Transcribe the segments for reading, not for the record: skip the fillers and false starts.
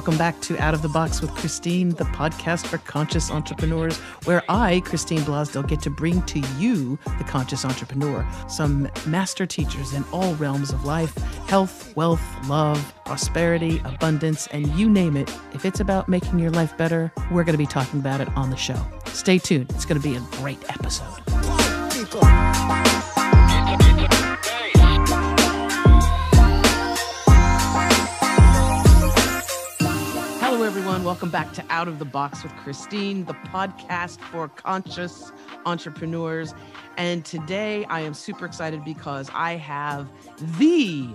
Welcome back to Out of the Box with Christine, the podcast for conscious entrepreneurs, where I, Christine Blasdell, get to bring to you, the conscious entrepreneur, some master teachers in all realms of life, health, wealth, love, prosperity, abundance, and you name it. If it's about making your life better, we're going to be talking about it on the show. Stay tuned. It's going to be a great episode. Hello, everyone. Welcome back to Out of the Box with Christine, the podcast for conscious entrepreneurs. And today I am super excited because I have the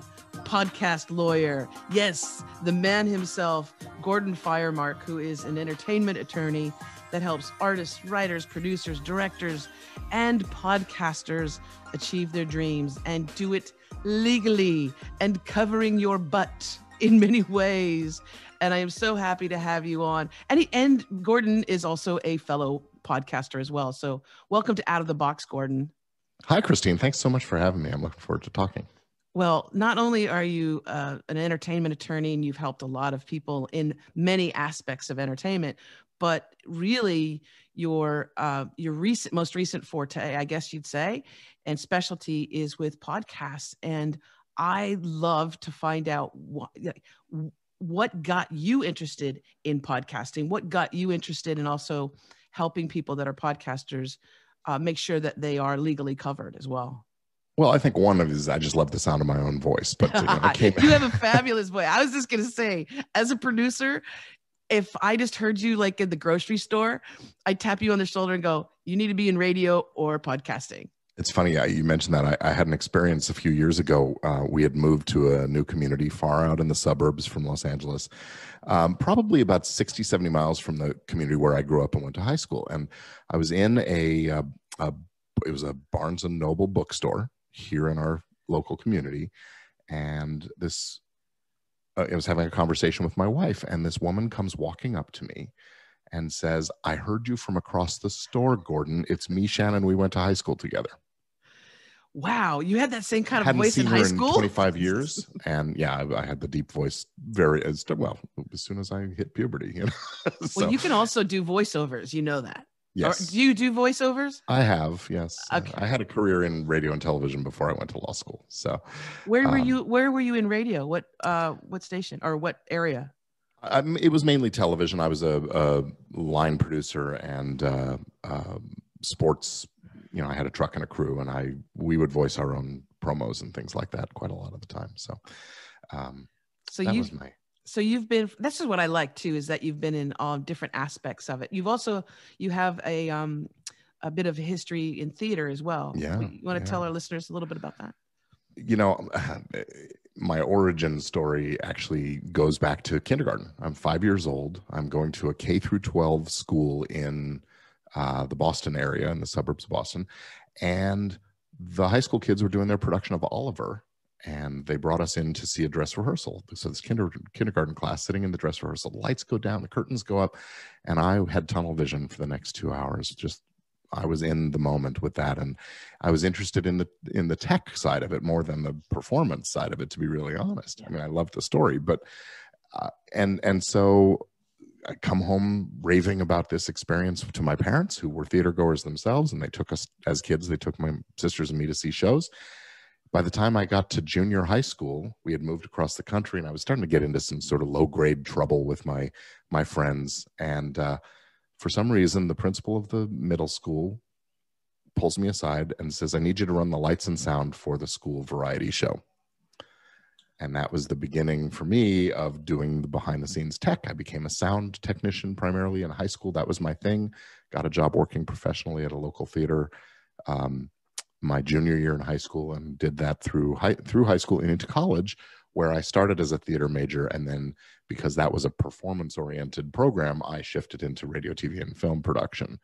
podcast lawyer. Yes, the man himself, Gordon Firemark, who is an entertainment attorney that helps artists, writers, producers, directors, and podcasters achieve their dreams and do it legally and covering your butt in many ways. And I am so happy to have you on. And Gordon is also a fellow podcaster as well. So welcome to Out of the Box, Gordon. Hi, Christine. Thanks so much for having me. I'm looking forward to talking. Well, not only are you an entertainment attorney and you've helped a lot of people in many aspects of entertainment, but really your most recent forte, I guess you'd say, and specialty is with podcasts. And I love to find out what got you interested in podcasting, what got you interested in also helping people that are podcasters make sure that they are legally covered as well. Well, I think one of it is I just love the sound of my own voice. But you have a fabulous voice. I was just going to say, as a producer, if I just heard you like in the grocery store, I'd tap you on the shoulder and go, you need to be in radio or podcasting. It's funny. You mentioned that. I had an experience a few years ago. We had moved to a new community far out in the suburbs from Los Angeles, probably about 60, 70 miles from the community where I grew up and went to high school. And I was in it was a Barnes & Noble bookstore here in our local community. And I was having a conversation with my wife, and this woman comes walking up to me and says, I heard you from across the store, Gordon. It's me, Shannon. We went to high school together. Wow. You had that same kind of Hadn't voice seen in her high school? 25 years. And yeah, I had the deep voice as soon as I hit puberty. So, well, you can also do voiceovers. You know that. Yes. Or do you do voiceovers? I have, yes. Okay. I had a career in radio and television before I went to law school. So where were you in radio? What station or what area? It was mainly television. I was a line producer and sports. I had a truck and a crew, and we would voice our own promos and things like that quite a lot of the time. So, this is what I like too, is that you've been in all different aspects of it. You have a bit of history in theater as well. Yeah. You want to tell our listeners a little bit about that? My origin story actually goes back to kindergarten. I'm 5 years old. I'm going to a K through 12 school in the Boston area, in the suburbs of Boston. And the high school kids were doing their production of Oliver, and they brought us in to see a dress rehearsal. So this kindergarten class sitting in the dress rehearsal, the lights go down, the curtains go up, and I had tunnel vision for the next 2 hours. I was in the moment with that, and I was interested in the tech side of it more than the performance side of it, to be really honest. I mean, I loved the story, but and so I come home raving about this experience to my parents, who were theater goers themselves, and they took us as kids. They took my sisters and me to see shows. By the time I got to junior high school, we had moved across the country, and I was starting to get into some sort of low-grade trouble with my friends. And for some reason, the principal of the middle school pulls me aside and says, I need you to run the lights and sound for the school variety show. And that was the beginning for me of doing the behind-the-scenes tech. I became a sound technician primarily in high school. That was my thing. Got a job working professionally at a local theater my junior year in high school, and did that through high school and into college, where I started as a theater major. And then, because that was a performance-oriented program, I shifted into radio, TV, and film production.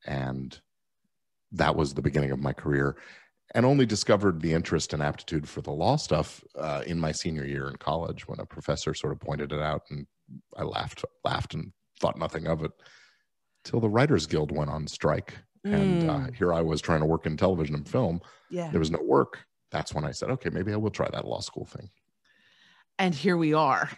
And that was the beginning of my career. And only discovered the interest and aptitude for the law stuff in my senior year in college, when a professor sort of pointed it out, and I laughed and thought nothing of it, till the Writers Guild went on strike. And here I was trying to work in television and film. Yeah. There was no work. That's when I said, okay, maybe I will try that law school thing. And here we are.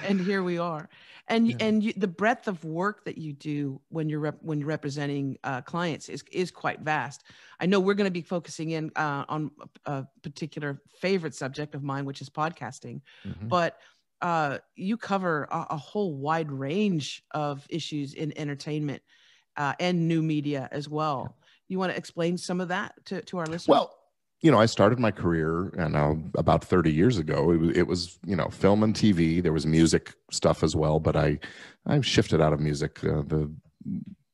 And here we are. And Yeah. the breadth of work that you do when you're representing clients is quite vast. I know we're going to be focusing in on a particular favorite subject of mine, which is podcasting, Mhm. but you cover a whole wide range of issues in entertainment and new media as well. You want to explain some of that to our listeners? Well, I started my career and about 30 years ago. It was film and TV. There was music stuff as well, but I shifted out of music. The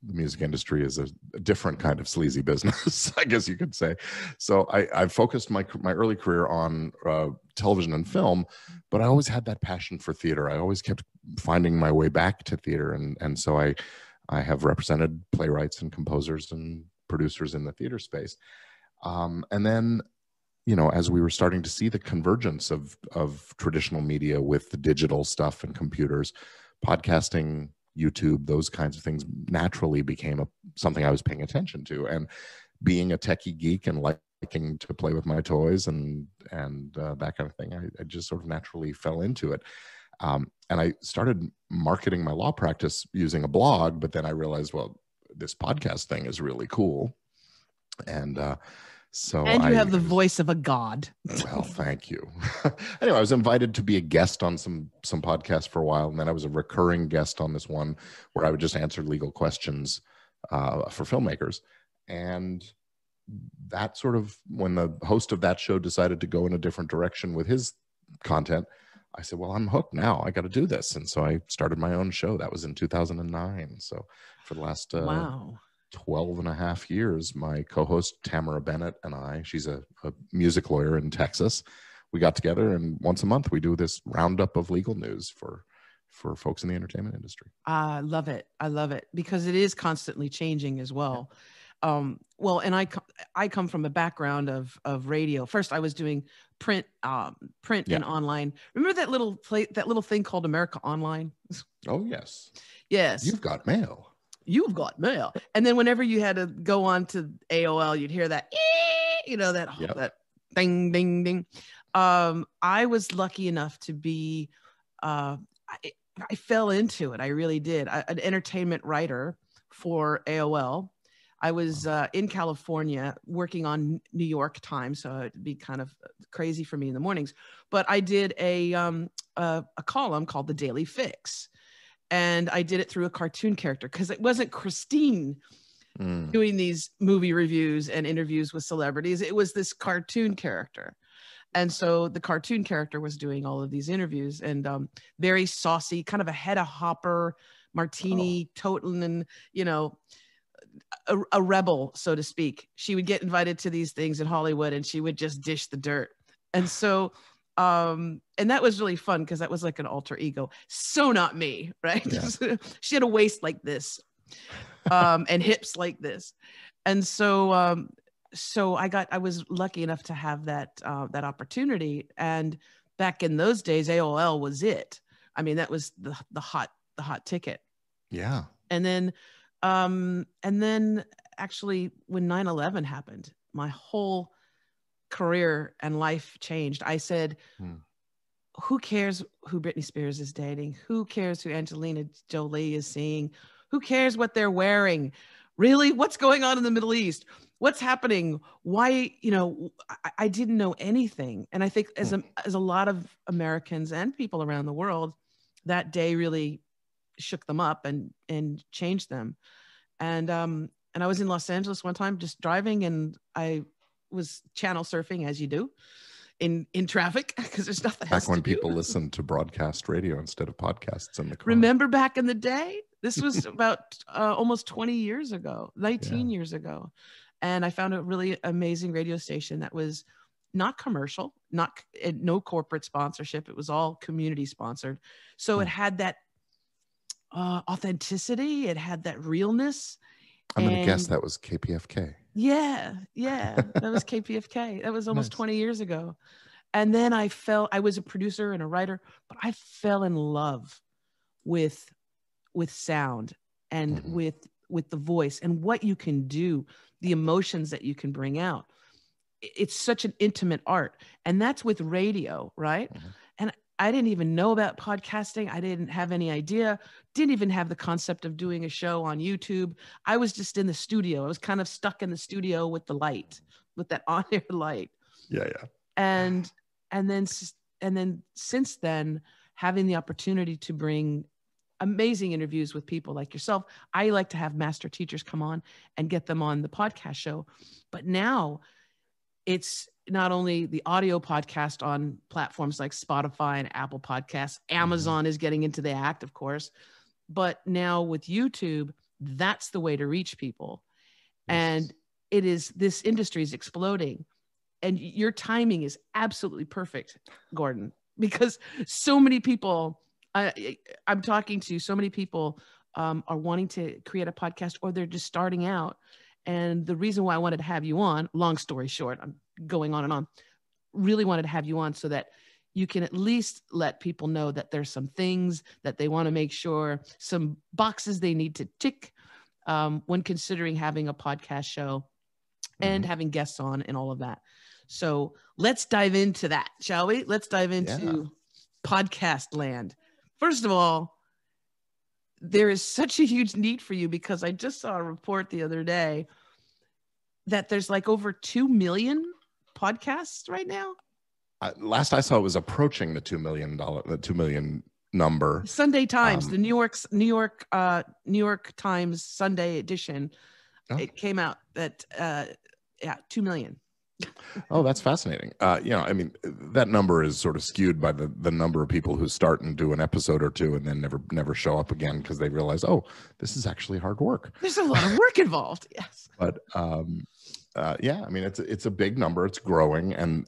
music industry is a different kind of sleazy business, I guess you could say. So I focused my early career on television and film, but I always had that passion for theater. I always kept finding my way back to theater, and so I have represented playwrights and composers and producers in the theater space. And then, as we were starting to see the convergence of traditional media with the digital stuff and computers, podcasting, YouTube, those kinds of things naturally became something I was paying attention to. And being a techie geek and liking to play with my toys and that kind of thing, I just sort of naturally fell into it. And I started marketing my law practice using a blog, but then I realized, well, this podcast thing is really cool. And and you have the voice of a god. Well, thank you. Anyway, I was invited to be a guest on some podcasts for a while, and then I was a recurring guest on this one where I would just answer legal questions for filmmakers. And that sort of, when the host of that show decided to go in a different direction with his content, I said, well, I'm hooked now. I got to do this. And so I started my own show. That was in 2009. So for the last wow. 12 and a half years, my co-host Tamara Bennett and I, she's a music lawyer in Texas, we got together, and once a month we do this roundup of legal news for folks in the entertainment industry. I love it. I love it because it is constantly changing as well. Well, and I come from a background of radio. First, I was doing print and online. Remember that little thing called America Online? Oh yes. Yes. You've got mail. You've got mail. And then whenever you had to go on to AOL, you'd hear that, that ding, ding, ding. I was lucky enough to be, I fell into it. I really did. An entertainment writer for AOL. I was in California working on New York time, so it'd be kind of crazy for me in the mornings. But I did a column called The Daily Fix. And I did it through a cartoon character because it wasn't Christine doing these movie reviews and interviews with celebrities. It was this cartoon character. And so the cartoon character was doing all of these interviews, and very saucy, kind of a head of hopper, martini, toting, and, a rebel, so to speak. She would get invited to these things in Hollywood and she would just dish the dirt. And so and that was really fun because that was like an alter ego. So not me, right? Yeah. She had a waist like this, and hips like this. And so I was lucky enough to have that opportunity. And back in those days, AOL was it. I mean, that was the hot ticket. Yeah. And then actually when 9/11 happened, my whole career and life changed. I said, who cares who Britney Spears is dating? Who cares who Angelina Jolie is seeing? Who cares what they're wearing? Really? What's going on in the Middle East? What's happening? Why, I didn't know anything. And I think as a lot of Americans and people around the world, that day really shook them up and changed them. And I was in Los Angeles one time just driving, and I was channel surfing, as you do in traffic, because there's nothing else back when to people do. listened to broadcast radio instead of podcasts in the car. Remember back in the day? This was about almost 20 years ago, 19 years ago. And I found a really amazing radio station that was not commercial, no corporate sponsorship. It was all community sponsored. So it had that authenticity. It had that realness. I'm going to guess that was KPFK. Yeah. That was KPFK. That was almost 20 years ago. And then I was a producer and a writer, but I fell in love with sound and with the voice and what you can do, the emotions that you can bring out. It's such an intimate art. And that's with radio, right? And I didn't even know about podcasting. I didn't have any idea, didn't even have the concept of doing a show on YouTube. I was just in the studio. I was kind of stuck in the studio with the light, with that on-air light. Yeah, yeah. And and then and then since then, having the opportunity to bring amazing interviews with people like yourself. I like to have master teachers come on and get them on the podcast show. But now it's not only the audio podcast on platforms like Spotify and Apple Podcasts, Amazon is getting into the act, of course, but now with YouTube, that's the way to reach people. Yes. And this industry is exploding. And your timing is absolutely perfect, Gordon, because so many people, I'm talking to so many people are wanting to create a podcast, or they're just starting out. And the reason why I wanted to have you on, long story short, I'm going on and on, really wanted to have you on so that you can at least let people know that there's some things that they want to make sure, some boxes they need to tick when considering having a podcast show and having guests on and all of that. So let's dive into that, shall we? Let's dive into podcast land. First of all, there is such a huge need for you, because I just saw a report the other day that there's like over 2 million podcasts right now. Last I saw, it was approaching the $2 million number. Sunday Times, the New York Times Sunday edition, it came out that 2 million. Oh, that's fascinating. I mean, that number is sort of skewed by the number of people who start and do an episode or two and then never show up again because they realize, oh, this is actually hard work. There's a lot of work involved. Yes. But yeah, I mean, it's a big number. It's growing, and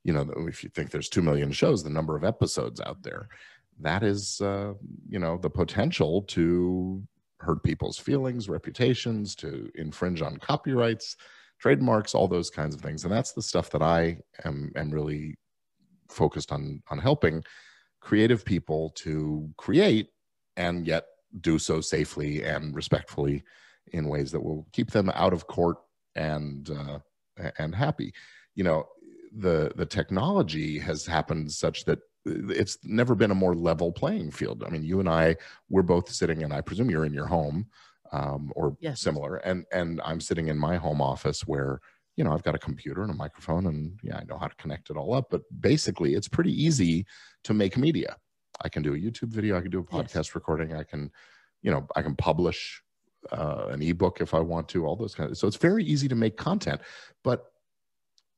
if you think there's 2 million shows, the number of episodes out there, that is the potential to hurt people's feelings, reputations, to infringe on copyrights, trademarks, all those kinds of things. And that's the stuff that I am really focused on helping creative people to create, and yet do so safely and respectfully in ways that will keep them out of court and happy. The technology has happened such that it's never been a more level playing field. I mean, you and I, we're both sitting, and I presume you're in your home, or similar, and I'm sitting in my home office where I've got a computer and a microphone, and I know how to connect it all up. But basically, it's pretty easy to make media. I can do a YouTube video, I can do a podcast recording, I can publish an ebook if I want to, all those kinds of. So it's very easy to make content, but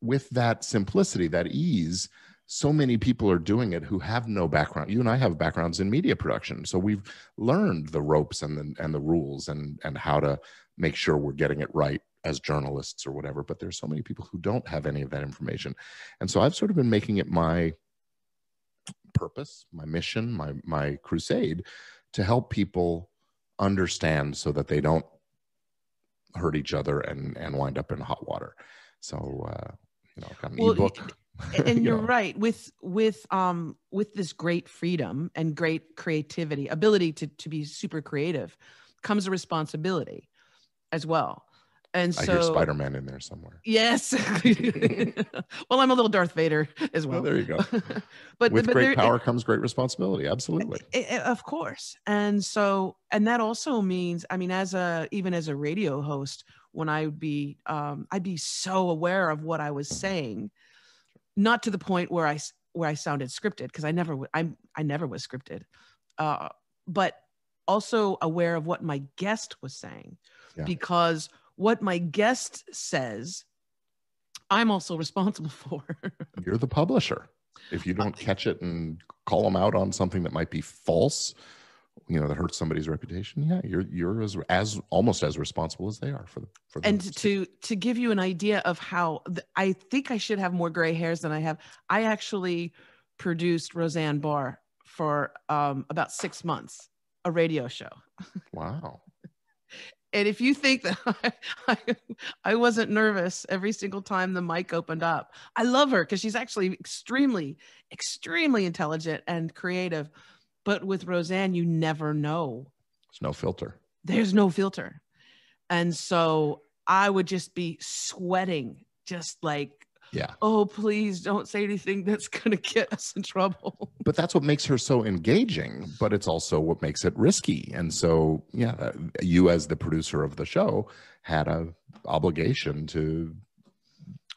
with that simplicity, that ease, so many people are doing it who have no background. You and I have backgrounds in media production, so we've learned the ropes and the rules and how to make sure we're getting it right as journalists or whatever. But there's so many people who don't have any of that information, and so I've sort of been making it my purpose, my mission, my crusade to help people understand so that they don't hurt each other and wind up in hot water. So I've got an ebook. And you're right, with this great freedom and great creativity, ability to be super creative, comes a responsibility as well. And so I hear Spider-Man in there somewhere. Yes. Well, I'm a little Darth Vader as well. Oh, there you go. but with great power comes great responsibility. Absolutely. Of course. And that also means, I mean, even as a radio host, when I'd be so aware of what I was saying, not to the point where I sounded scripted, because I never was scripted, but also aware of what my guest was saying, because what my guest says, I'm also responsible for. You're the publisher. If you don't catch it and call them out on something that might be false, that hurts somebody's reputation, you're as almost as responsible as they are for and to give you an idea of how I think I should have more gray hairs than I have. I actually produced Roseanne Barr for about 6 months, a radio show. Wow. And if you think that I wasn't nervous every single time the mic opened up, I love her because she's actually extremely, extremely intelligent and creative. But with Roseanne, you never know. There's no filter. There's no filter. And so I would just be sweating, just like Yeah. oh, please don't say anything that's going to get us in trouble. But that's what makes her so engaging, but it's also what makes it risky. And so, yeah, you as the producer of the show had a obligation to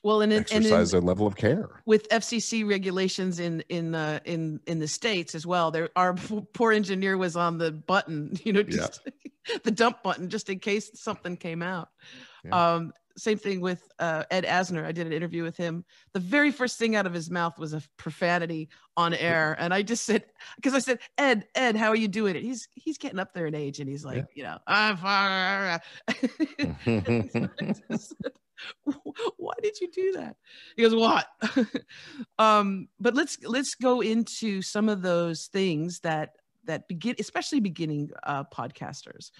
well, exercise a level of care. With FCC regulations in the States as well, our poor engineer was on the button, just the dump button, just in case something came out. Yeah. Same thing with Ed Asner. I did an interview with him. The very first thing out of his mouth was a profanity on air, and I just said, because I said, Ed, how are you doing it? He's getting up there in age, and he's like, I'm fine. Why did you do that? He goes, what? But let's go into some of those things that begin, especially beginning podcasters,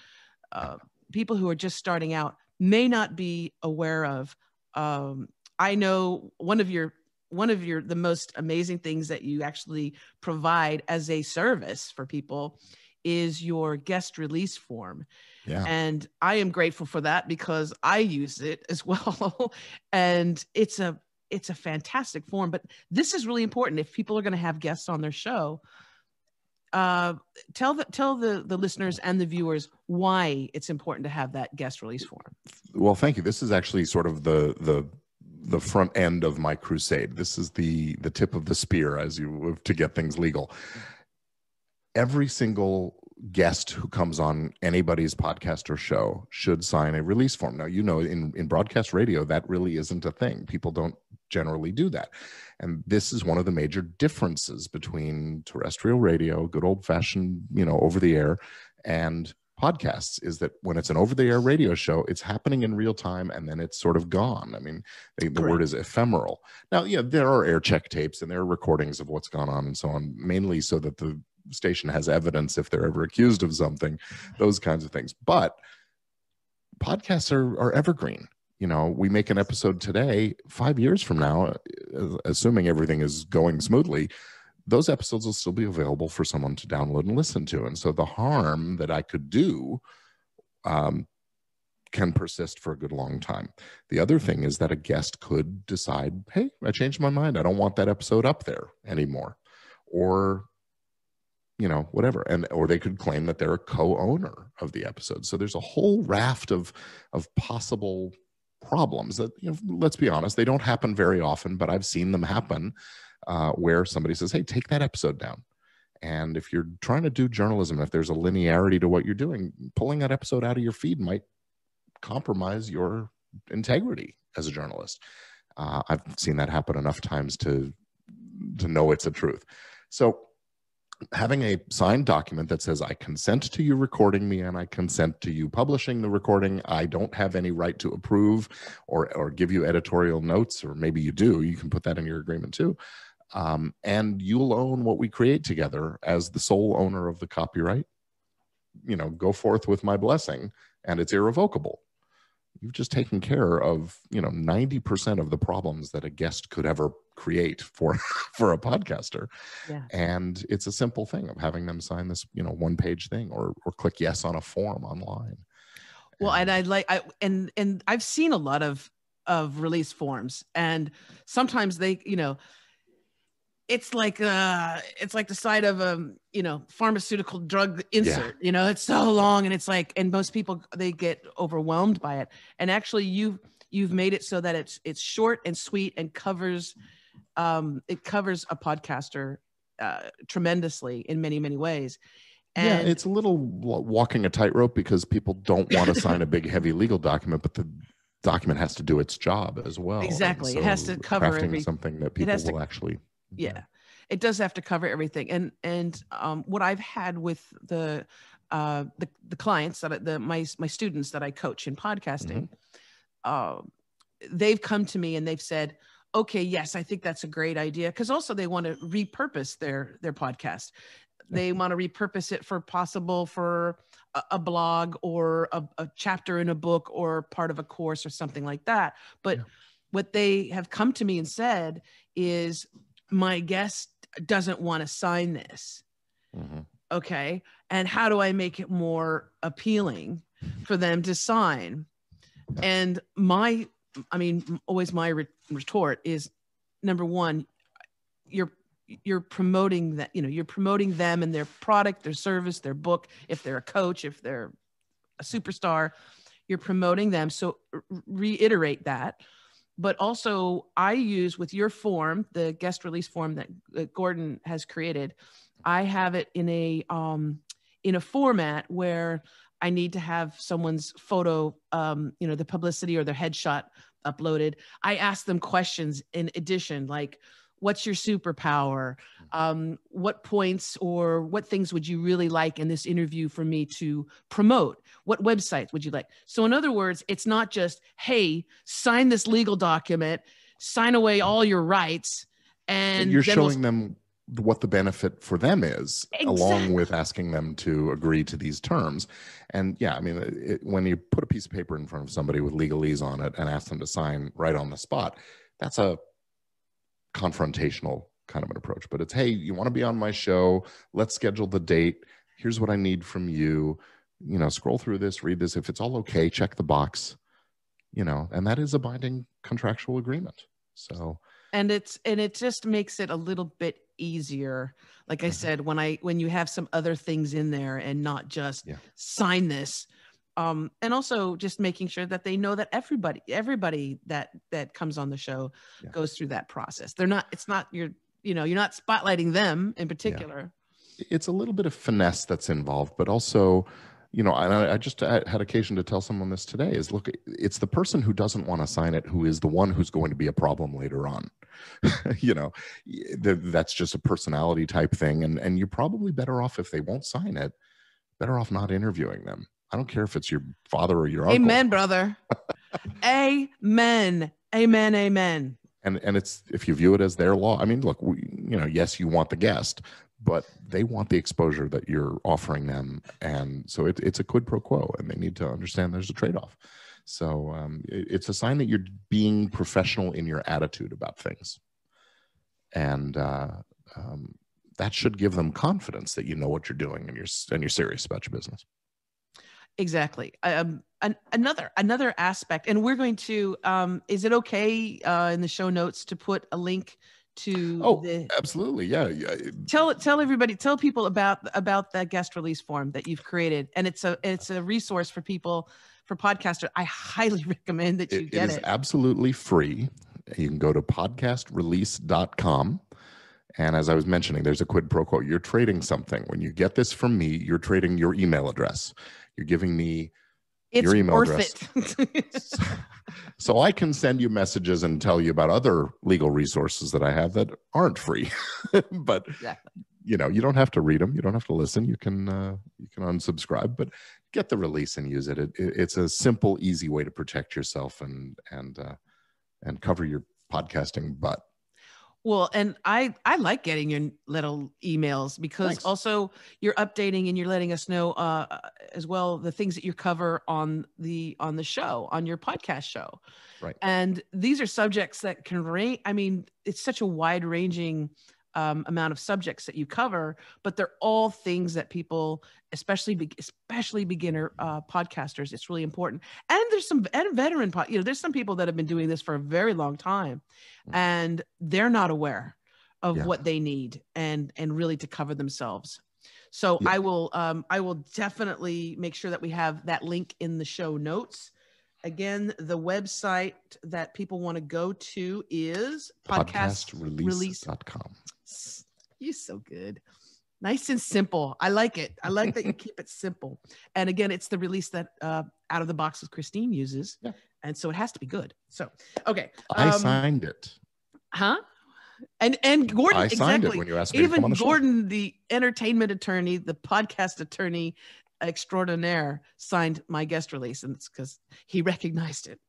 people who are just starting out may not be aware of. I know one of the most amazing things that you actually provide as a service for people is your guest release form. Yeah. And I am grateful for that because I use it as well. And it's a fantastic form, but this is really important. If people are going to have guests on their show, tell the listeners and the viewers why it's important to have that guest release form. Well, thank you. This is actually sort of the front end of my crusade. This is the tip of the spear to get things legal. Every single guest who comes on anybody's podcast or show should sign a release form. Now, in broadcast radio, that really isn't a thing. People don't generally do that. And this is one of the major differences between terrestrial radio, good old-fashioned, over the air, and podcasts, is that when it's an over-the-air radio show, it's happening in real time and then it's sort of gone. I mean, the word is ephemeral. Now, there are air check tapes and there are recordings of what's gone on and so on, mainly so that the station has evidence if they're ever accused of something, those kinds of things. But podcasts are evergreen. We make an episode today, 5 years from now, assuming everything is going smoothly, those episodes will still be available for someone to download and listen to. And so the harm that I could do can persist for a good long time. The other thing is that a guest could decide, hey, I changed my mind. I don't want that episode up there anymore. Or whatever. Or they could claim that they're a co-owner of the episode. So there's a whole raft of possible problems that, let's be honest, they don't happen very often, but I've seen them happen where somebody says, hey, take that episode down. And if you're trying to do journalism, if there's a linearity to what you're doing, pulling that episode out of your feed might compromise your integrity as a journalist. I've seen that happen enough times to know it's the truth. So having a signed document that says I consent to you recording me and I consent to you publishing the recording. I don't have any right to approve or give you editorial notes, or maybe you do. You can put that in your agreement too. And you'll own what we create together as the sole owner of the copyright. Go forth with my blessing, and it's irrevocable. You've just taken care of 90% of the problems that a guest could ever create for a podcaster. Yeah. And it's a simple thing of having them sign this one-page thing or click yes on a form online. Well, and I've seen a lot of release forms, and sometimes they it's like the side of a pharmaceutical drug insert. Yeah. It's so long, and it's like, and most people, they get overwhelmed by it. And actually, you've made it so that it's short and sweet and covers a podcaster tremendously in many, many ways. And it's a little walking a tightrope because people don't want to sign a big, heavy legal document, but the document has to do its job as well. Exactly, so it has to cover something that people will actually. Yeah, it does have to cover everything. And what I've had with the clients that my students that I coach in podcasting, they've come to me and they've said, okay, yes, I think that's a great idea. Because also they want to repurpose their podcast. They want to repurpose it for a blog or a chapter in a book or part of a course or something like that. But what they have come to me and said is, my guest doesn't want to sign this. Okay. And how do I make it more appealing for them to sign? And my I mean, always my retort is, number one, you're promoting that, you're promoting them and their product, their service, their book. If they're a coach, if they're a superstar, you're promoting them. So reiterate that. But also, I use with your form, the guest release form that Gordon has created, I have it in a format where I need to have someone's photo, the publicity or their headshot uploaded. I ask them questions in addition, like, what's your superpower? What points or what things would you really like in this interview for me to promote? What websites would you like? So in other words, it's not just, hey, sign this legal document, sign away all your rights. And you're showing them what the benefit for them is, along with asking them to agree to these terms. And yeah, I mean, when you put a piece of paper in front of somebody with legalese on it and ask them to sign right on the spot, that's a confrontational kind of an approach. But it's, hey, you want to be on my show? Let's schedule the date. Here's what I need from you. Scroll through this, read this. If it's all okay, check the box. And that is a binding contractual agreement. So, and it just makes it a little bit easier. Like I said, when you have some other things in there and not just sign this. And also just making sure that they know that everybody that comes on the show goes through that process. you're not spotlighting them in particular. It's a little bit of finesse that's involved, but also, and I just had occasion to tell someone this today, is look, it's the person who doesn't want to sign it who is the one who's going to be a problem later on. That's just a personality type thing. And you're probably better off, if they won't sign it, better off not interviewing them. I don't care if it's your father or your uncle. Amen, brother. Amen. Amen. Amen. And it's, if you view it as their law, I mean, look, yes, you want the guest, but they want the exposure that you're offering them. And so it's a quid pro quo, and they need to understand there's a trade-off. So it's a sign that you're being professional in your attitude about things. And that should give them confidence that you know what you're doing and you're serious about your business. Exactly. Another aspect, and we're going to, is it okay in the show notes to put a link to absolutely. Yeah. Tell people about that guest release form that you've created. And it's a resource for people, for podcasters. I highly recommend that you get it. It is absolutely free. You can go to podcastrelease.com. And as I was mentioning, there's a quid pro quo. You're trading something. When you get this from me, you're trading your email address. You're giving me your email address. So I can send you messages and tell you about other legal resources that I have that aren't free. But you don't have to read them. You don't have to listen. You can unsubscribe, but get the release and use it. It's a simple, easy way to protect yourself and cover your podcasting butt. Well, and I like getting your little emails because Thanks. Also you're updating and you're letting us know as well the things that you cover on the show, on your podcast show. Right. And these are subjects that can range. I mean, it's such a wide ranging amount of subjects that you cover, but they're all things that people, especially beginner podcasters, it's really important. And there's some veteran, there's some people that have been doing this for a very long time, and they're not aware of what they need and really to cover themselves. So I will definitely make sure that we have that link in the show notes. Again, the website that people want to go to is podcastrelease.com. You're so good. Nice and simple. I like it. I like that you keep it simple. And again, it's the release that Out of the Box with Christine uses. Yeah. And so it has to be good. So, okay. I signed it. Huh? And Gordon, I signed it when you asked me to come on the show. Gordon, the entertainment attorney, the podcast attorney extraordinaire, signed my guest release, and it's because he recognized it.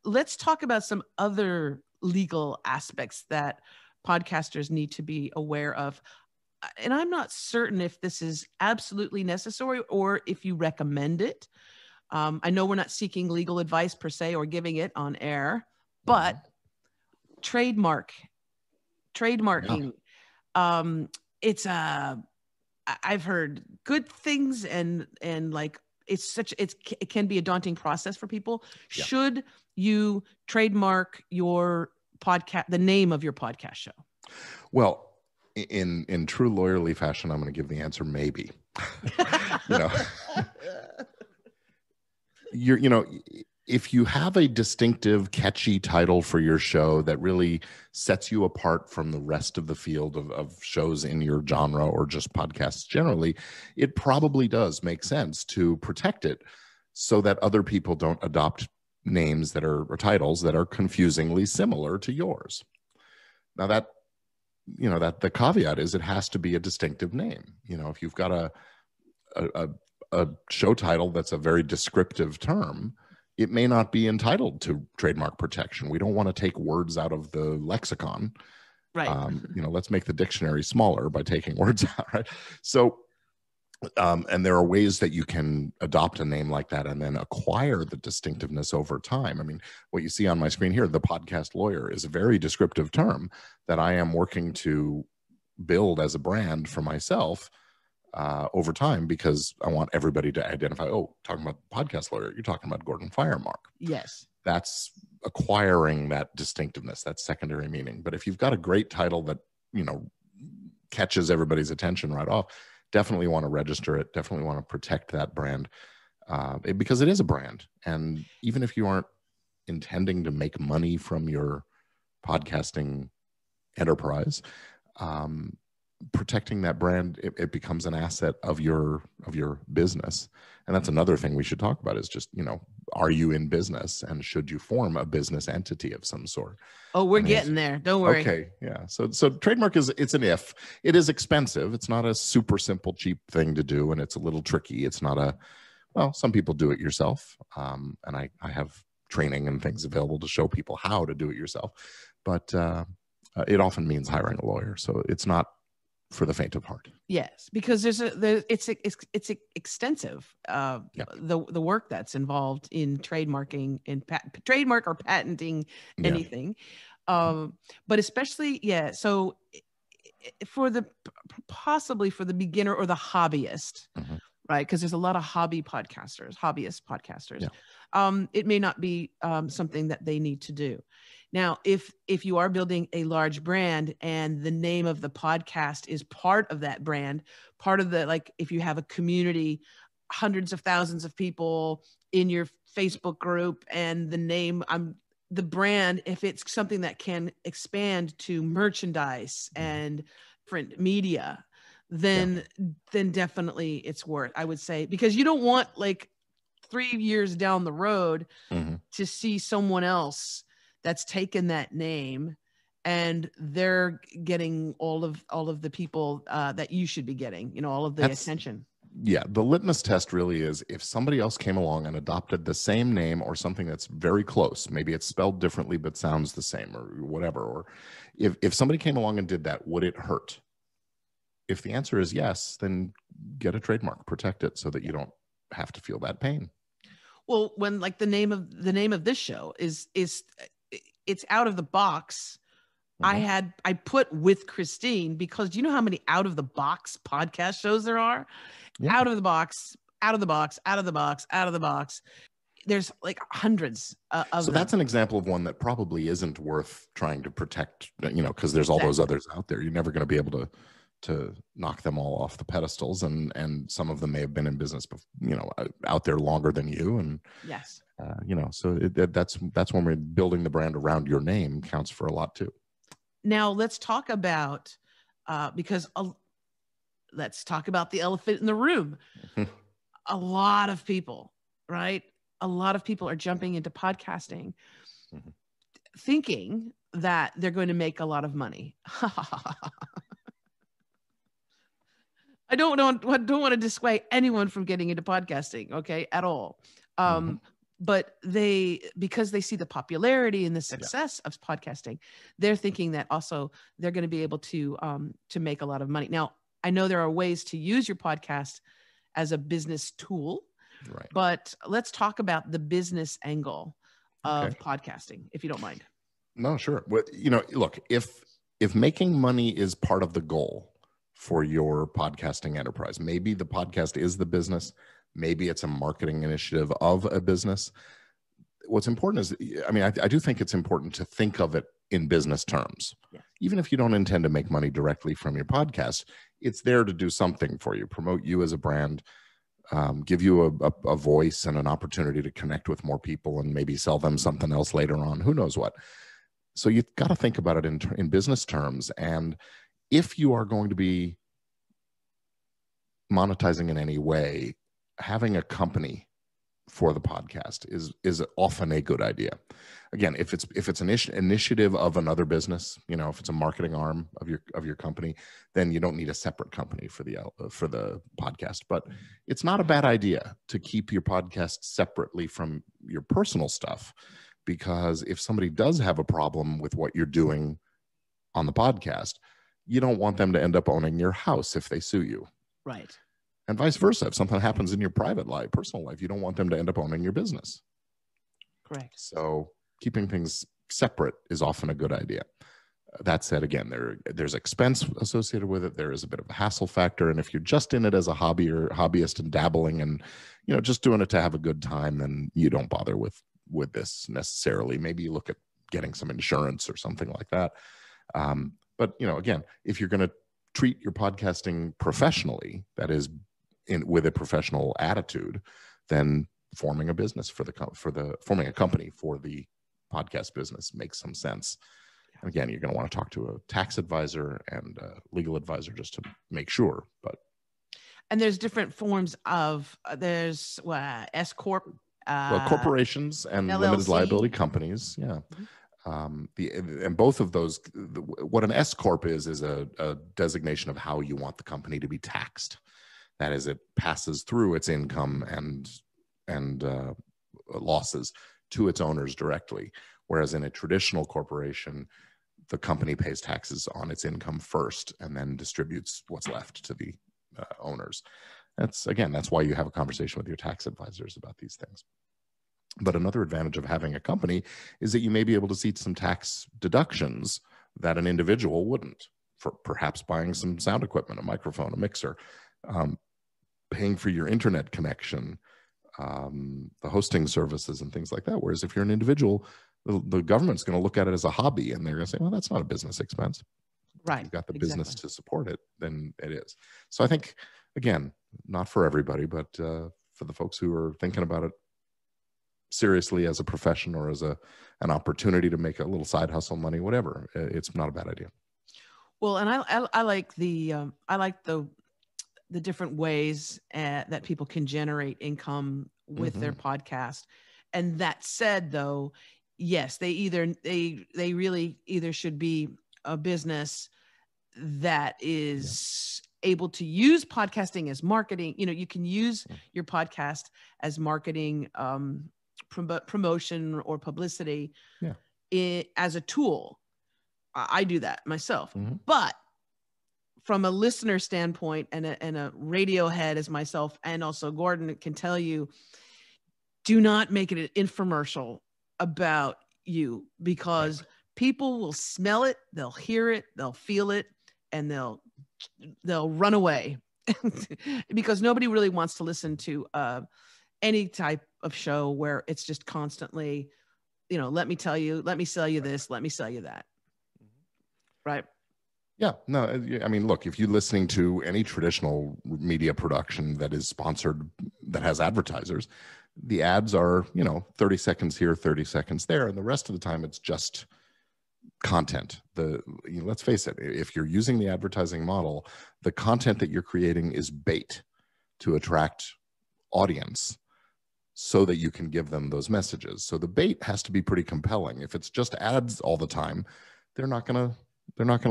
Let's talk about some other legal aspects that podcasters need to be aware of. And I'm not certain if this is absolutely necessary or if you recommend it. I know we're not seeking legal advice per se or giving it on air, but trademarking. Yeah. I've heard good things and like it can be a daunting process for people. Yeah. Should you trademark your podcast, the name of your podcast show? Well, in true lawyerly fashion, I'm going to give the answer maybe. you know, if you have a distinctive, catchy title for your show that really sets you apart from the rest of the field of shows in your genre or just podcasts generally, it probably does make sense to protect it so that other people don't adopt names that are, or titles that are confusingly similar to yours. Now that the caveat is it has to be a distinctive name. If you've got a show title that's a very descriptive term, it may not be entitled to trademark protection. We don't want to take words out of the lexicon. Right. Let's make the dictionary smaller by taking words out, right? So, and there are ways that you can adopt a name like that and then acquire the distinctiveness over time. I mean, what you see on my screen here, the podcast lawyer, is a very descriptive term that I am working to build as a brand for myself over time, because I want everybody to identify, oh, talking about the podcast lawyer, you're talking about Gordon Firemark. Yes. That's acquiring that distinctiveness, that secondary meaning. But if you've got a great title that, catches everybody's attention right off, definitely want to register it, definitely want to protect that brand because it is a brand. And even if you aren't intending to make money from your podcasting enterprise, protecting that brand, it becomes an asset of your business. And that's another thing we should talk about is just, are you in business, and should you form a business entity of some sort? Oh, we're getting there. Don't worry. Okay. Yeah. So trademark it's an if. It is expensive. It's not a super simple, cheap thing to do. And it's a little tricky. It's not some people do it yourself. And I have training and things available to show people how to do it yourself. But it often means hiring a lawyer. So it's not for the faint of heart. Yes, because it's extensive. The work that's involved in trademarking and trademark or patenting anything, but especially So possibly for the beginner or the hobbyist, right? Because there's a lot of hobbyist podcasters. It may not be something that they need to do. Now, if you are building a large brand and the name of the podcast is part of that brand, part of if you have a community, hundreds of thousands of people in your Facebook group, and the brand, if it's something that can expand to merchandise and different media, then definitely it's worth, I would say, because you don't want 3 years down the road to see someone else that's taken that name and they're getting all of the people that you should be getting, all of the attention. Yeah. The litmus test really is if somebody else came along and adopted the same name or something that's very close, maybe it's spelled differently, but sounds the same or whatever. Or if somebody came along and did that, would it hurt? If the answer is yes, then get a trademark, protect it so that you don't have to feel that pain. Well, when the name of this show is it's out of the box. I put with Christine because do you know how many out of the box podcast shows there are? Yeah. Out of the box, out of the box, out of the box, out of the box. There's hundreds of them. So that's an example of one that probably isn't worth trying to protect, because there's all those others out there. You're never going to be able to knock them all off the pedestals, and some of them may have been in business, out there longer than you. And yes. So that's when we're building the brand around your name counts for a lot too. Now let's talk about let's talk about the elephant in the room. A lot of people, right? A lot of people are jumping into podcasting thinking that they're going to make a lot of money. I don't want to dissuade anyone from getting into podcasting, okay, at all. But because they see the popularity and the success of podcasting, they're thinking that also they're going to be able to make a lot of money. Now, I know there are ways to use your podcast as a business tool, right? But let's talk about the business angle of podcasting, if you don't mind. No, sure. Well, look, if making money is part of the goal for your podcasting enterprise, maybe the podcast is the business, Maybe it's a marketing initiative of a business. What's important is, I mean, I do think it's important to think of it in business terms. Yes. Even if you don't intend to make money directly from your podcast, it's there to do something for you, promote you as a brand, give you a voice and an opportunity to connect with more people and maybe sell them something else later on. Who knows what? So you've got to think about it in business terms. And if you are going to be monetizing in any way, having a company for the podcast is often a good idea. Again, if it's an initiative of another business, if it's a marketing arm of your company, then you don't need a separate company for the podcast. But it's not a bad idea to keep your podcast separately from your personal stuff, because if somebody does have a problem with what you're doing on the podcast, you don't want them to end up owning your house if they sue you. Right. And vice versa. If something happens in your private life, personal life, you don't want them to end up owning your business. Correct. So keeping things separate is often a good idea. That said, again, there's expense associated with it. There is a bit of a hassle factor. And if you're just in it as a hobby or hobbyist and dabbling and, just doing it to have a good time, then you don't bother with this necessarily. Maybe you look at getting some insurance or something like that. But, again, if you're going to treat your podcasting professionally, that is with a professional attitude, then forming a business forming a company for the podcast business makes some sense. And again, you're going to want to talk to a tax advisor and a legal advisor just to make sure. And there's different forms of there's S corp, corporations and LLC. Limited liability companies. Yeah. And both of those, what an S corp is a designation of how you want the company to be taxed. That is, it passes through its income and losses to its owners directly. Whereas in a traditional corporation, the company pays taxes on its income first and then distributes what's left to the owners. That's why you have a conversation with your tax advisors about these things. But another advantage of having a company is that you may be able to see some tax deductions that an individual wouldn't, for perhaps buying some sound equipment, a microphone, a mixer, paying for your internet connection, the hosting services and things like that. Whereas if you're an individual, the government's going to look at it as a hobby and they're going to say, well, that's not a business expense. Right. If you've got the business to support it, then it is. So I think, again, not for everybody, but for the folks who are thinking about it seriously as a profession or as an opportunity to make a little side hustle money, whatever, it's not a bad idea. Well, and I like the different ways that people can generate income with their podcast. And that said, though, yes, they really either should be a business that is able to use podcasting as marketing. You can use your podcast as marketing, promotion or publicity as a tool. I do that myself, but from a listener standpoint and a radio head as myself, and also Gordon can tell you, do not make it an infomercial about you, because people will smell it, they'll hear it, they'll feel it, and they'll run away because nobody really wants to listen to any type of show where it's just constantly, let me tell you, let me sell you this, let me sell you that. Right. Yeah, no, I mean, look, if you're listening to any traditional media production that is sponsored, that has advertisers, the ads are, 30 seconds here, 30 seconds there. And the rest of the time, it's just content. Let's face it, if you're using the advertising model, the content that you're creating is bait to attract audience so that you can give them those messages. So the bait has to be pretty compelling. If it's just ads all the time, they're not going to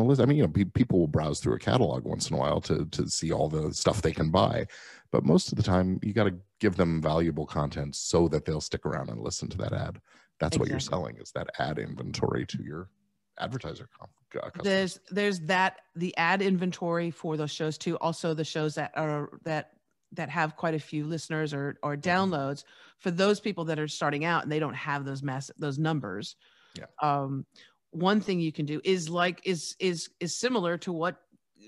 listen. I mean, people will browse through a catalog once in a while to see all the stuff they can buy. But most of the time, you got to give them valuable content so that they'll stick around and listen to that ad. That's what you're selling, is that ad inventory to your advertiser customers. There's the ad inventory for those shows too. Also the shows that have quite a few listeners or downloads. For those people that are starting out and they don't have those numbers. Yeah. One thing you can do is similar to what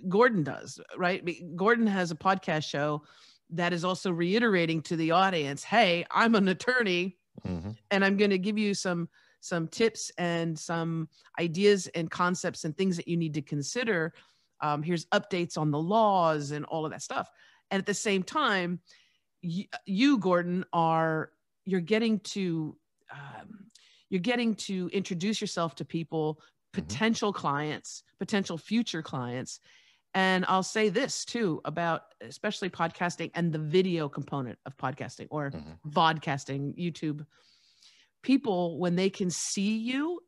Gordon does, right? Gordon has a podcast show that is also reiterating to the audience, hey, I'm an attorney, and I'm going to give you some tips and some ideas and concepts and things that you need to consider. Here's updates on the laws and all of that stuff. And at the same time, you Gordon, you're getting to introduce yourself to people, potential clients, potential future clients. And I'll say this too about especially podcasting and the video component of podcasting or vodcasting, YouTube. People, when they can see you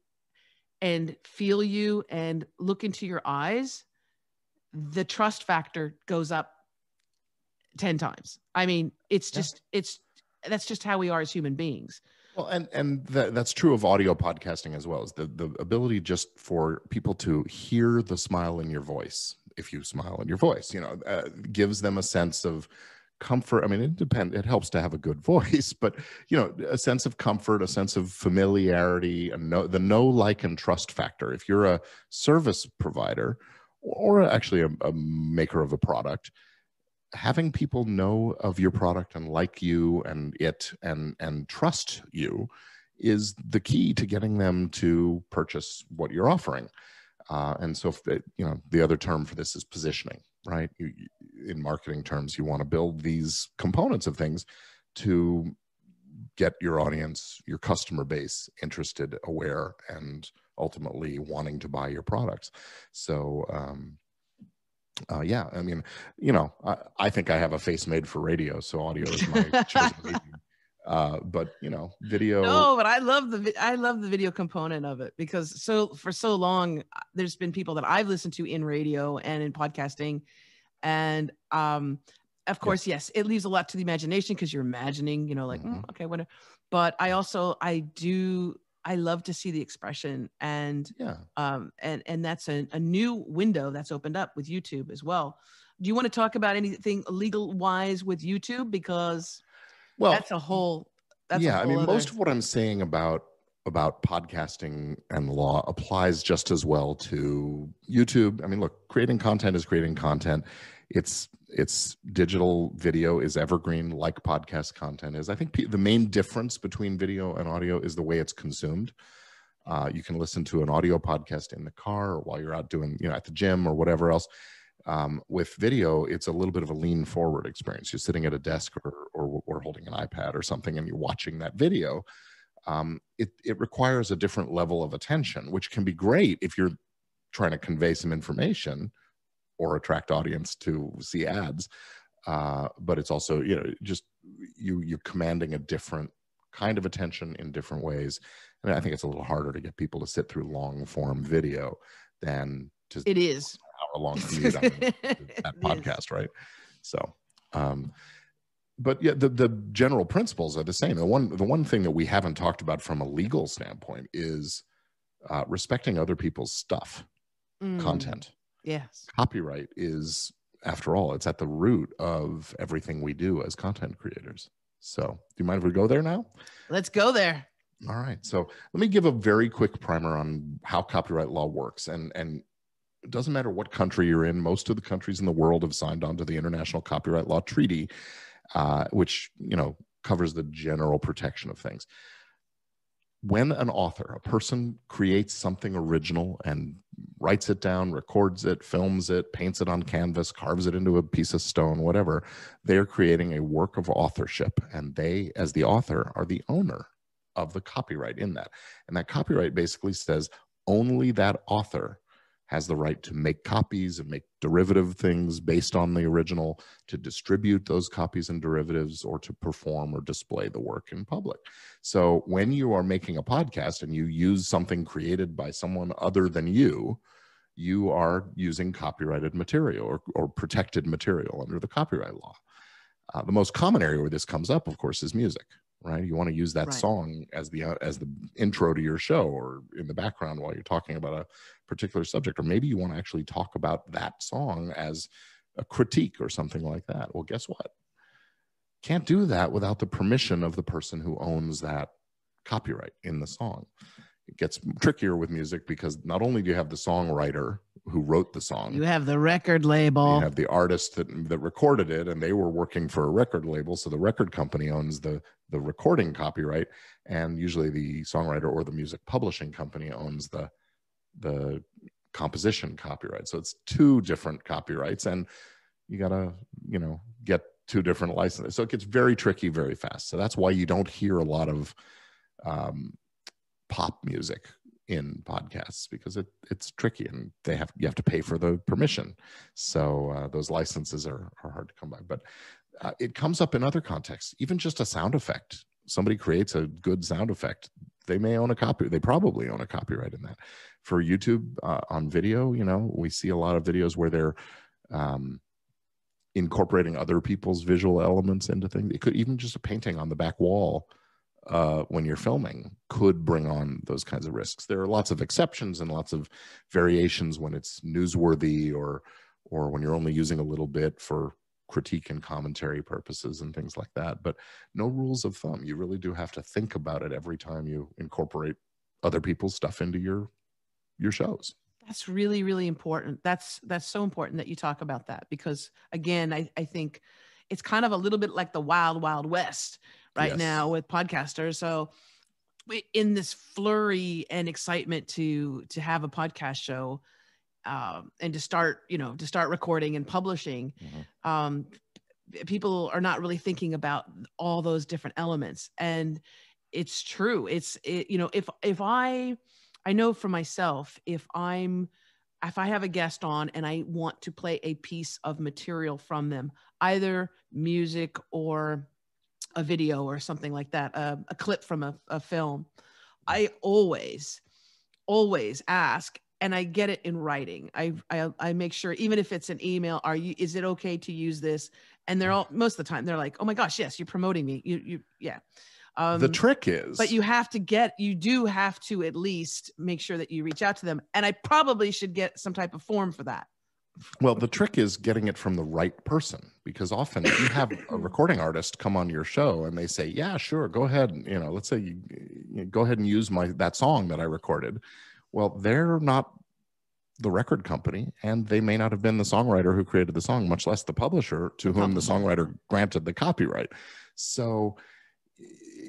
and feel you and look into your eyes, the trust factor goes up 10 times. I mean, it's just, that's just how we are as human beings. Well, and that's true of audio podcasting as well, is the ability just for people to hear the smile in your voice. If you smile in your voice, gives them a sense of comfort. I mean, it helps to have a good voice, but a sense of comfort, a sense of familiarity, and the know, like, and trust factor. If you're a service provider or actually a maker of a product, having people know of your product and like you and trust you is the key to getting them to purchase what you're offering. And so, the other term for this is positioning, right? In marketing terms, you want to build these components of things to get your audience, your customer base interested, aware, and ultimately wanting to buy your products. So, I mean, I think I have a face made for radio, so audio is my chosen medium. But video. No, but I love the video component of it, because for so long there's been people that I've listened to in radio and in podcasting, and of course, yes, it leaves a lot to the imagination because you're imagining, okay, whatever. But I love to see the expression, and and that's a new window that's opened up with YouTube as well. Do you want to talk about anything legal wise with YouTube? Because that's a whole. Most of what I'm saying about podcasting and law applies just as well to YouTube. I mean, look, creating content is creating content. It's digital video is evergreen, like podcast content is. I think the main difference between video and audio is the way it's consumed. You can listen to an audio podcast in the car or while you're out doing, at the gym or whatever else. With video, it's a little bit of a lean forward experience. You're sitting at a desk or holding an iPad or something, and you're watching that video. It requires a different level of attention, which can be great if you're trying to convey some information or attract audience to see ads. But it's also, just you're commanding a different kind of attention in different ways. And I think it's a little harder to get people to sit through long form video than to it is hour-long commute on that podcast, right? So, but yeah, the general principles are the same. The one thing that we haven't talked about from a legal standpoint is respecting other people's stuff, content. Yes, copyright is, after all, it's at the root of everything we do as content creators. So, do you mind if we go there now? Let's go there. All right. So, let me give a very quick primer on how copyright law works, and it doesn't matter what country you're in. Most of the countries in the world have signed on to the International Copyright Law Treaty, which, covers the general protection of things. When an author, a person, creates something original and writes it down, records it, films it, paints it on canvas, carves it into a piece of stone, whatever, they're creating a work of authorship, and they, as the author, are the owner of the copyright in that. And that copyright basically says only that author has the right to make copies and make derivative things based on the original, to distribute those copies and derivatives, or to perform or display the work in public. So when you are making a podcast and you use something created by someone other than you are using copyrighted material or protected material under the copyright law. The most common area where this comes up, of course, is music. Right? You want to use that song as the intro to your show, or in the background while you're talking about a particular subject, or maybe you want to actually talk about that song as a critique or something like that. Well, guess what? Can't do that without the permission of the person who owns that copyright in the song. It gets trickier with music because not only do you have the songwriter who wrote the song. You have the record You label. have the artist that recorded it, and they were working for a record label, so the record company owns the recording copyright, and usually the songwriter or the music publishing company owns the composition copyright. So it's two different copyrights, and you gotta get two different licenses. So it gets very tricky very fast. So that's why you don't hear a lot of pop music in podcasts, because it's tricky, and you have to pay for the permission. So those licenses are hard to come by. But it comes up in other contexts, even just a sound effect. Somebody creates a good sound effect, they may own a copy. They probably own a copyright in that. For YouTube on video, we see a lot of videos where they're incorporating other people's visual elements into things. It could even just a painting on the back wall when you're filming could bring on those kinds of risks. There are lots of exceptions and lots of variations when it's newsworthy or when you're only using a little bit for critique and commentary purposes and things like that. But no rules of thumb. You really do have to think about it every time you incorporate other people's stuff into your shows. That's really, really important. That's so important that you talk about that, because again, I think it's kind of a little bit like the wild, wild west right now with podcasters. So in this flurry and excitement to have a podcast show and to start recording and publishing, people are not really thinking about all those different elements. And it's true. If I know for myself, if I have a guest on and I want to play a piece of material from them, either music or a video or something like that, a clip from a film, I always ask, and I get it in writing. I make sure, even if it's an email, is it okay to use this? And they're all, most of the time, they're like, oh my gosh, yes, you're promoting me. Yeah. The trick is, but you do have to at least make sure that you reach out to them. And I probably should get some type of form for that. Well, the trick is getting it from the right person, because often if you have a recording artist come on your show and they say, yeah, sure, go ahead. Let's say you go ahead and use that song that I recorded. Well, they're not the record company, and they may not have been the songwriter who created the song, much less the publisher to whom the songwriter granted the copyright. So,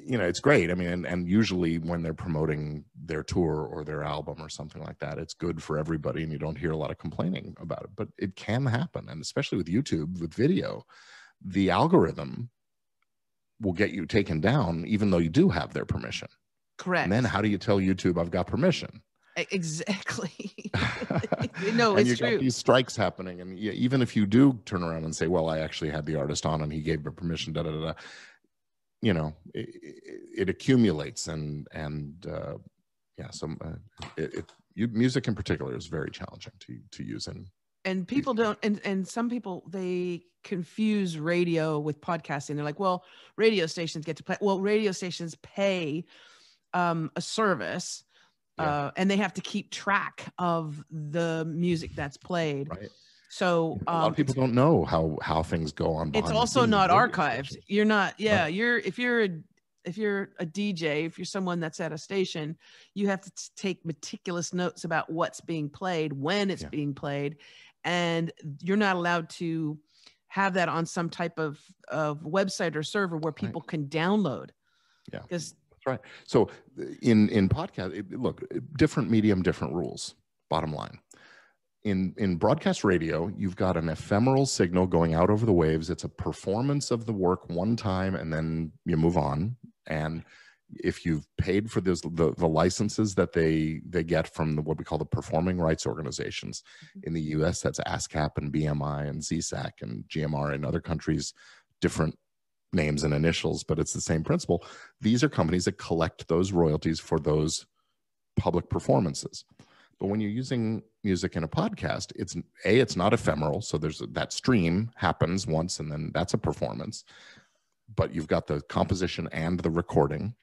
it's great. I mean, and usually when they're promoting their tour or their album or something like that, it's good for everybody, and you don't hear a lot of complaining about it. But it can happen, and especially with YouTube, with video, the algorithm will get you taken down even though you do have their permission. Correct. And then how do you tell YouTube I've got permission? Exactly. No, it's true. Got these strikes happening, and even if you do turn around and say, well, I actually had the artist on and he gave me permission, it accumulates, and music in particular is very challenging to use. And people don't, and some people, they confuse radio with podcasting. They're like, well, radio stations get to play. Well, radio stations pay a service, and they have to keep track of the music that's played. Right. So a lot of people don't know how things go on. It's also not archived. You're not. Yeah, right. If you're a DJ, if you're someone that's at a station, you have to take meticulous notes about what's being played, when it's being played, and you're not allowed to have that on some type of website or server where people can download. Yeah, because that's right. So in podcast, look, different medium, different rules. Bottom line. In broadcast radio, you've got an ephemeral signal going out over the waves. It's a performance of the work one time, and then you move on. And if you've paid for the licenses that they get from what we call the performing rights organizations in the U.S., that's ASCAP and BMI and ZSAC and GMR. In other countries, different names and initials, but it's the same principle. These are companies that collect those royalties for those public performances. But when you're using music in a podcast, it's not ephemeral. So that stream happens once, and then that's a performance. But you've got the composition and the recording.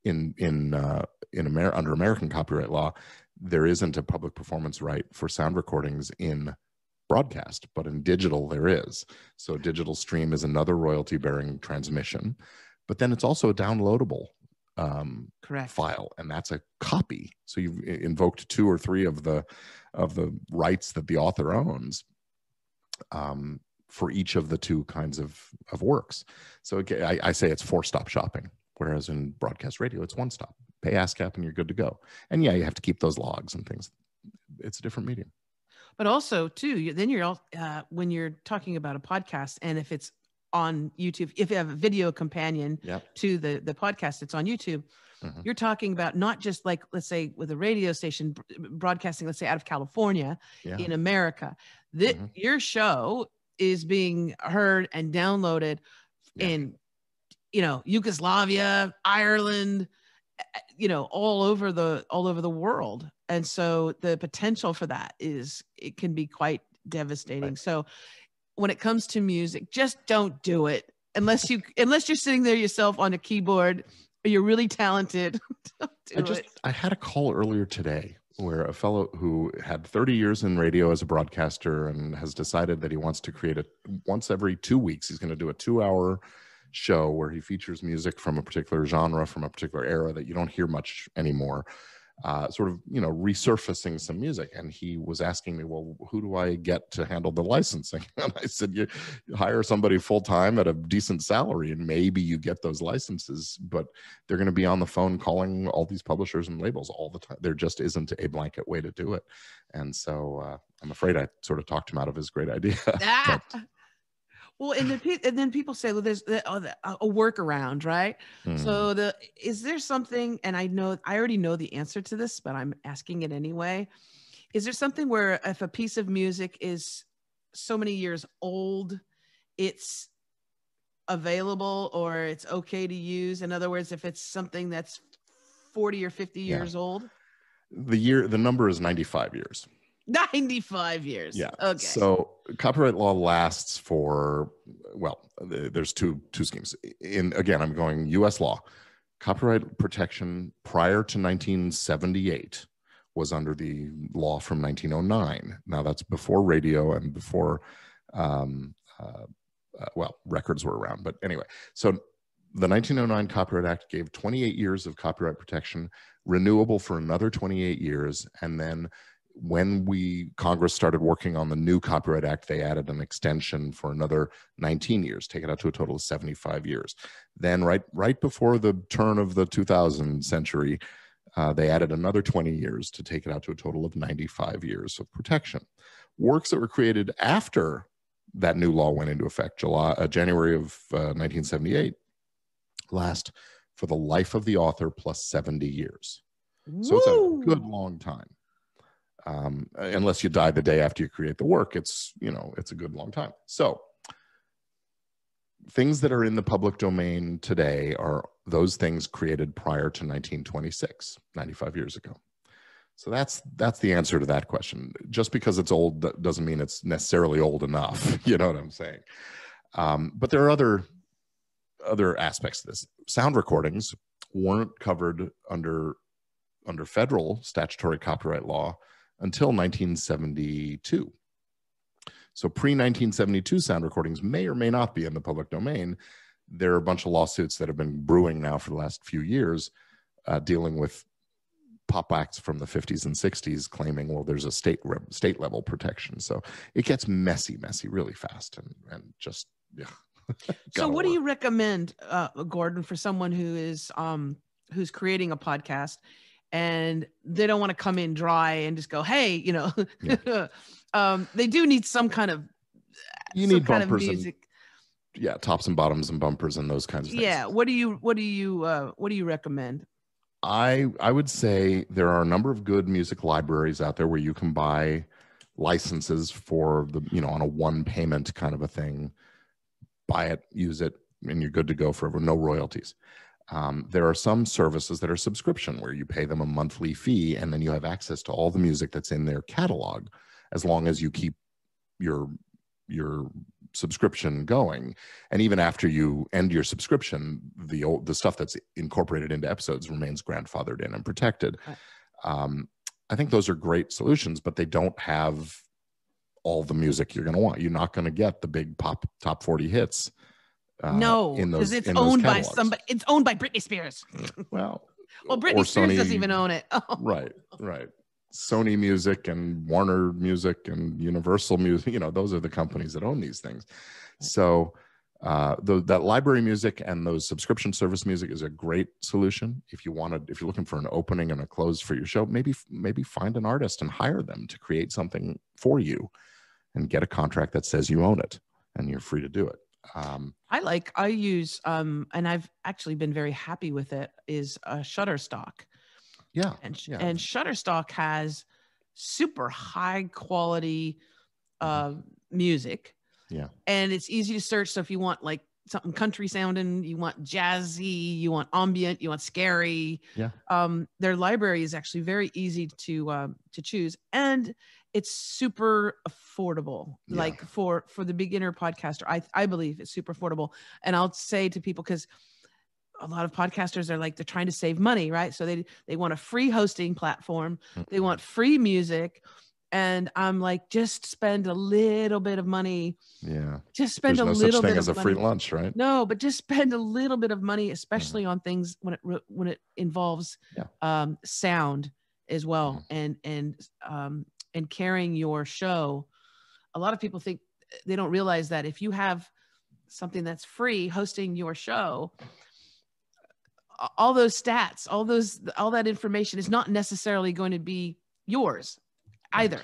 Under American copyright law, there isn't a public performance right for sound recordings in broadcast, but in digital there is. So digital stream is another royalty-bearing transmission. But then it's also a downloadable Correct. file, and that's a copy. So you've invoked 2 or 3 of the rights that the author owns for each of the 2 kinds of works. So I say it's 4-stop shopping, whereas in broadcast radio, it's 1-stop. Pay ASCAP and you're good to go. And yeah, you have to keep those logs and things. It's a different medium. But also, too, then you're when you're talking about a podcast, and if it's on YouTube, if you have a video companion to the podcast, it's on YouTube. Mm-hmm. You're talking about not just like, let's say, with a radio station broadcasting, let's say out of California in America, your show is being heard and downloaded in, Yugoslavia, Ireland, all over the world. And so the potential for that it can be quite devastating. Right. So when it comes to music, just don't do it unless you're sitting there yourself on a keyboard or you're really talented. I had a call earlier today where a fellow who had 30 years in radio as a broadcaster and has decided that he wants to create once every 2 weeks, he's going to do a 2-hour show where he features music from a particular genre, from a particular era that you don't hear much anymore, sort of, resurfacing some music. And he was asking me, well, who do I get to handle the licensing? And I said, you hire somebody full-time at a decent salary and maybe you get those licenses, but they're going to be on the phone calling all these publishers and labels all the time. There just isn't a blanket way to do it. And so I'm afraid I sort of talked him out of his great idea. Well, and then people say, well, there's a workaround, right? So is there something, and I already know the answer to this, but I'm asking it anyway. Is there something where if a piece of music is so many years old, it's available or it's okay to use? In other words, if it's something that's 40 or 50 years old? The number is 95 years. 95 years. Yeah. Okay. So copyright law lasts for, there's two schemes. Again, I'm going U.S. law. Copyright protection prior to 1978 was under the law from 1909. Now that's before radio and before, records were around. But anyway, so the 1909 Copyright Act gave 28 years of copyright protection, renewable for another 28 years, and then when Congress started working on the new Copyright Act, they added an extension for another 19 years, take it out to a total of 75 years. Then right before the turn of the 2000 century, they added another 20 years to take it out to a total of 95 years of protection. Works that were created after that new law went into effect, January of 1978, last for the life of the author plus 70 years. So it's a good long time. Unless you die the day after you create the work, it's a good long time. So things that are in the public domain today are those things created prior to 1926, 95 years ago. So that's the answer to that question. Just because it's old doesn't mean it's necessarily old enough. You know what I'm saying? But there are other aspects to this. Sound recordings weren't covered under federal statutory copyright law until 1972. So pre-1972 sound recordings may or may not be in the public domain. There are a bunch of lawsuits that have been brewing now for the last few years, dealing with pop acts from the 50s and 60s claiming, well, there's a state level protection. So it gets messy really fast and just, yeah. So what do you recommend, Gordon, for someone who is who's creating a podcast and they don't want to come in dry and just go, hey, they do need some kind of music. Tops and bottoms and bumpers and those kinds of things. Yeah. What do you recommend? I would say there are a number of good music libraries out there where you can buy licenses for on a one payment kind of a thing. Buy it, use it, and you're good to go forever. No royalties. There are some services that are subscription where you pay them a monthly fee and then you have access to all the music that's in their catalog as long as you keep your subscription going. And even after you end your subscription, the stuff that's incorporated into episodes remains grandfathered in and protected. I think those are great solutions, but they don't have all the music you're going to want. You're not going to get the big pop top 40 hits No, in because those it's in those owned by catalogs. somebody. It's owned by Britney Spears. Well, Britney or Spears Sony, doesn't even own it. Oh. Right. Sony Music and Warner Music and Universal Music, those are the companies that own these things. So that library music and those subscription service music is a great solution. If you're looking for an opening and a close for your show, maybe find an artist and hire them to create something for you and get a contract that says you own it and you're free to do it. I use, and I've actually been very happy with it, is Shutterstock. Yeah. And Shutterstock has super high quality music. Yeah. And it's easy to search. So if you want like something country sounding, you want jazzy, you want ambient, you want scary. Yeah. Their library is actually very easy to choose, and it's super affordable. Yeah. Like for the beginner podcaster, I believe it's super affordable. And I'll say to people, because a lot of podcasters are like, they're trying to save money, right? So they want a free hosting platform. They want free music. And I'm like, just spend a little bit of money. Yeah. Just spend There's a no little such thing bit as of a money. free lunch, right? No, but just spend a little bit of money, especially on things when it involves sound as well, and carrying your show. A lot of people think, they don't realize that if you have something that's free hosting your show, all those stats, all that information is not necessarily going to be yours either.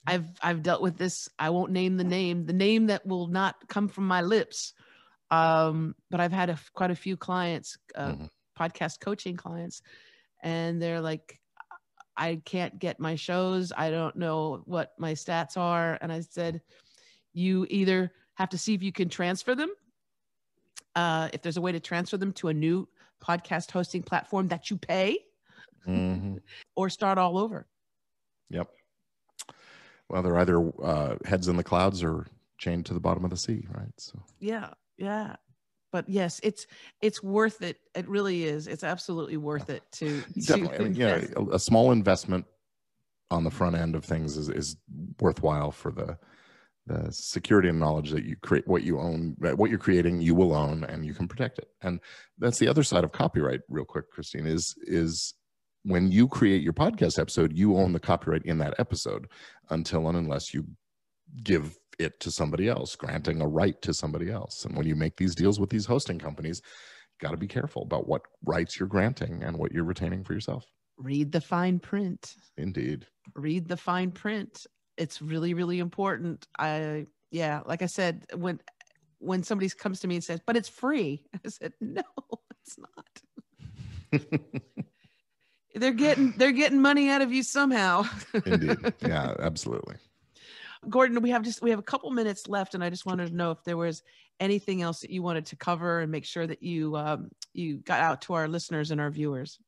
I've dealt with this. I won't name the name that will not come from my lips. But I've had quite a few clients, podcast coaching clients, and they're like, I can't get my shows. I don't know what my stats are. And I said, you either have to see if you can transfer them. If there's a way to transfer them to a new podcast hosting platform that you pay, or start all over. Yep. Well, they're either heads in the clouds or chained to the bottom of the sea, right? So yeah. But yes, it's worth it. It really is. It's absolutely worth it to definitely. I mean, a small investment on the front end of things is worthwhile for the security and knowledge that you create what you own, what you're creating, you will own, and you can protect it. And that's the other side of copyright, real quick, Christine, is when you create your podcast episode, you own the copyright in that episode until and unless you give it to somebody else, granting a right to somebody else. And when you make these deals with these hosting companies, you got to be careful about what rights you're granting and what you're retaining for yourself. Read the fine print. Indeed. Read the fine print. It's really, really important. Like I said, when somebody comes to me and says, but it's free, I said, no, it's not. They're getting money out of you somehow. Indeed. Yeah, absolutely. Gordon, we have a couple minutes left, and I just wanted to know if there was anything else that you wanted to cover and make sure that you got out to our listeners and our viewers.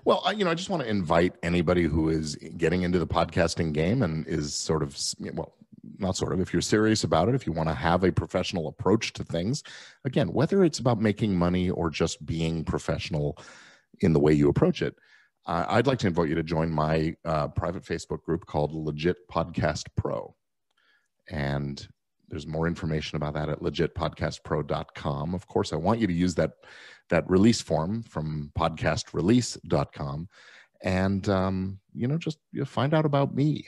Well, I just want to invite anybody who is getting into the podcasting game and is sort of, well, not sort of, if you're serious about it, if you want to have a professional approach to things, again, whether it's about making money or just being professional in the way you approach it, I'd like to invite you to join my private Facebook group called Legit Podcast Pro. And there's more information about that at legitpodcastpro.com. Of course, I want you to use that release form from podcastrelease.com and, just find out about me.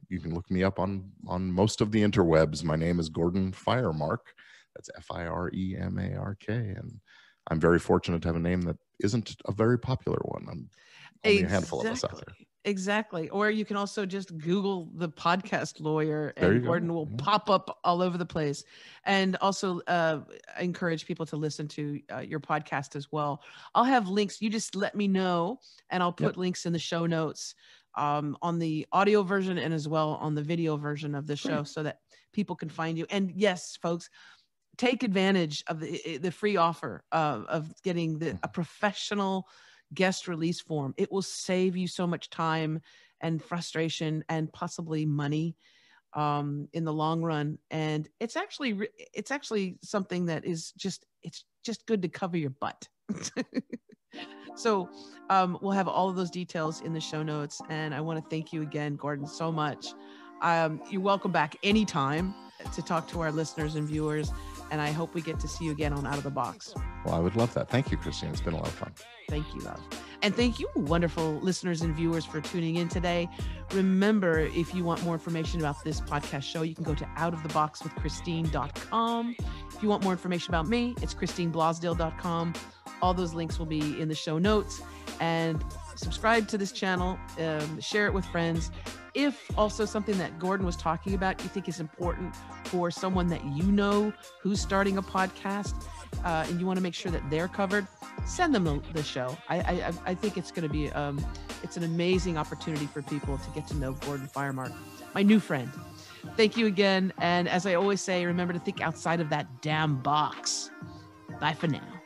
You can look me up on most of the interwebs. My name is Gordon Firemark. That's Firemark. And I'm very fortunate to have a name that isn't a very popular one. I'm only a handful of us out there. Exactly. Or you can also just Google the podcast lawyer and Gordon will pop up all over the place. And also I encourage people to listen to your podcast as well. I'll have links. You just let me know and I'll put links in the show notes on the audio version and as well on the video version of the show so that people can find you. And yes, folks, take advantage of the free offer of getting a professional guest release form. It will save you so much time and frustration and possibly money in the long run. And it's actually something that is just good to cover your butt. So we'll have all of those details in the show notes. And I want to thank you again, Gordon, so much. You're welcome back anytime to talk to our listeners and viewers. And I hope we get to see you again on Out of the Box. Well, I would love that. Thank you, Christine. It's been a lot of fun. Thank you, love. And thank you, wonderful listeners and viewers, for tuning in today. Remember, if you want more information about this podcast show, you can go to outoftheboxwithchristine.com. If you want more information about me, it's christineblosdale.com. All those links will be in the show notes. And subscribe to this channel, share it with friends. If also something that Gordon was talking about you think is important for someone that you know who's starting a podcast, and you want to make sure that they're covered, send them the show. I think it's going to be it's an amazing opportunity for people to get to know Gordon Firemark, my new friend. Thank you again. And as I always say, remember to think outside of that damn box. Bye for now.